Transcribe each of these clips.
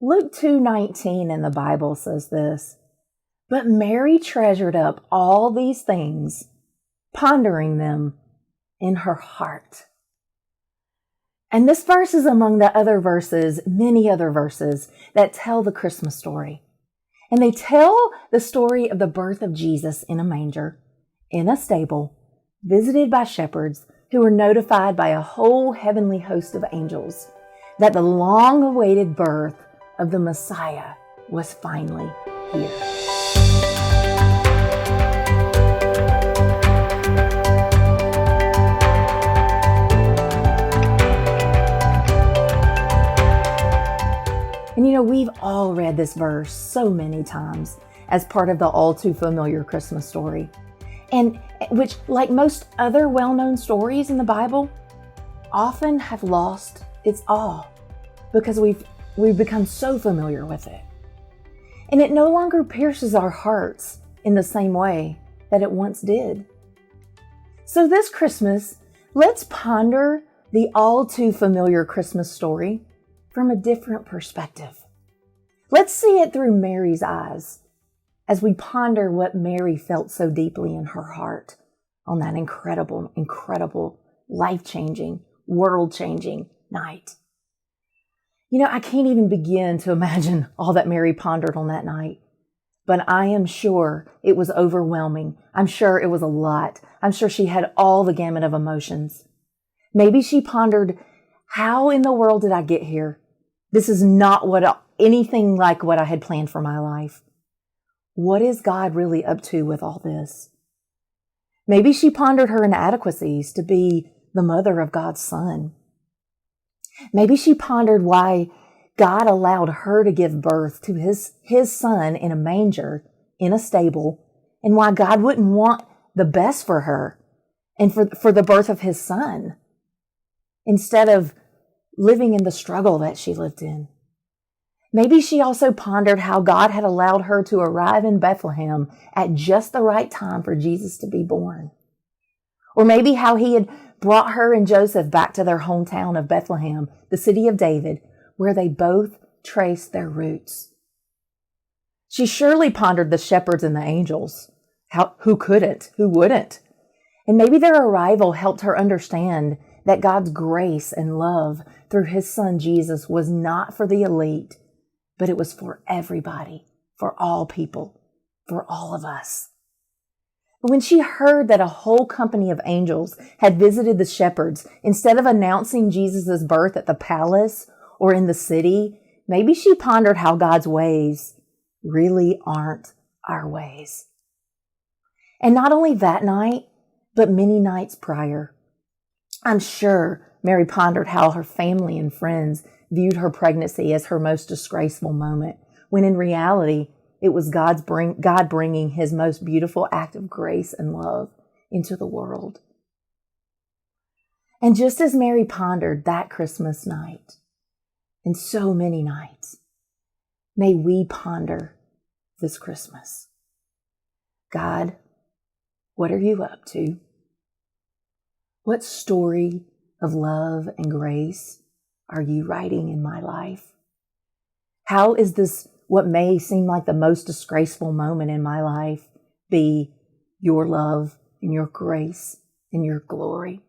Luke 2:19 in the Bible says this, "But Mary treasured up all these things, pondering them in her heart." And this verse is among the other verses, many other verses, that tell the Christmas story. And they tell the story of the birth of Jesus in a manger, in a stable, visited by shepherds who were notified by a whole heavenly host of angels that the long-awaited birth of the Messiah was finally here. And we've all read this verse so many times as part of the all too familiar Christmas story. And which, like most other well-known stories in the Bible, often have lost its awe because we've become so familiar with it. And it no longer pierces our hearts in the same way that it once did. So this Christmas, let's ponder the all too familiar Christmas story from a different perspective. Let's see it through Mary's eyes as we ponder what Mary felt so deeply in her heart on that incredible, incredible, life-changing, world-changing night. I can't even begin to imagine all that Mary pondered on that night, but I am sure it was overwhelming. I'm sure it was a lot. I'm sure she had all the gamut of emotions. Maybe she pondered, how in the world did I get here? This is not anything like what I had planned for my life. What is God really up to with all this? Maybe she pondered her inadequacies to be the mother of God's son. Maybe she pondered why God allowed her to give birth to his son in a manger, in a stable, and why God wouldn't want the best for her and for the birth of his son, instead of living in the struggle that she lived in. Maybe she also pondered how God had allowed her to arrive in Bethlehem at just the right time for Jesus to be born. Or maybe how he had brought her and Joseph back to their hometown of Bethlehem, the city of David, where they both traced their roots. She surely pondered the shepherds and the angels. Who couldn't? Who wouldn't? And maybe their arrival helped her understand that God's grace and love through his son Jesus was not for the elite, but it was for everybody, for all people, for all of us. But when she heard that a whole company of angels had visited the shepherds, instead of announcing Jesus' birth at the palace or in the city, maybe she pondered how God's ways really aren't our ways. And not only that night, but many nights prior. I'm sure Mary pondered how her family and friends viewed her pregnancy as her most disgraceful moment, when in reality, it was God bringing his most beautiful act of grace and love into the world. And just as Mary pondered that Christmas night, and so many nights, may we ponder this Christmas. God, what are you up to? What story of love and grace are you writing in my life? How is this, what may seem like the most disgraceful moment in my life, be your love and your grace and your glory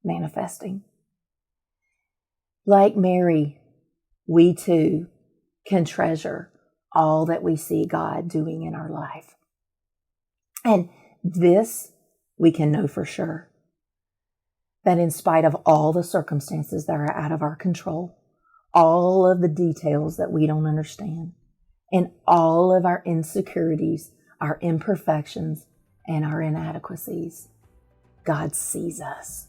manifesting? Like Mary, we too can treasure all that we see God doing in our life. And this we can know for sure, that in spite of all the circumstances that are out of our control, all of the details that we don't understand, and all of our insecurities, our imperfections, and our inadequacies, God sees us.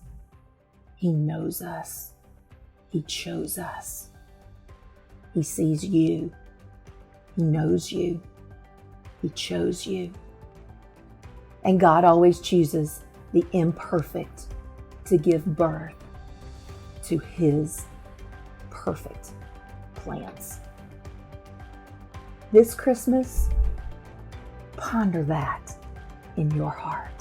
He knows us. He chose us. He sees you. He knows you. He chose you. And God always chooses the imperfect to give birth to his perfect plans. This Christmas, ponder that in your heart.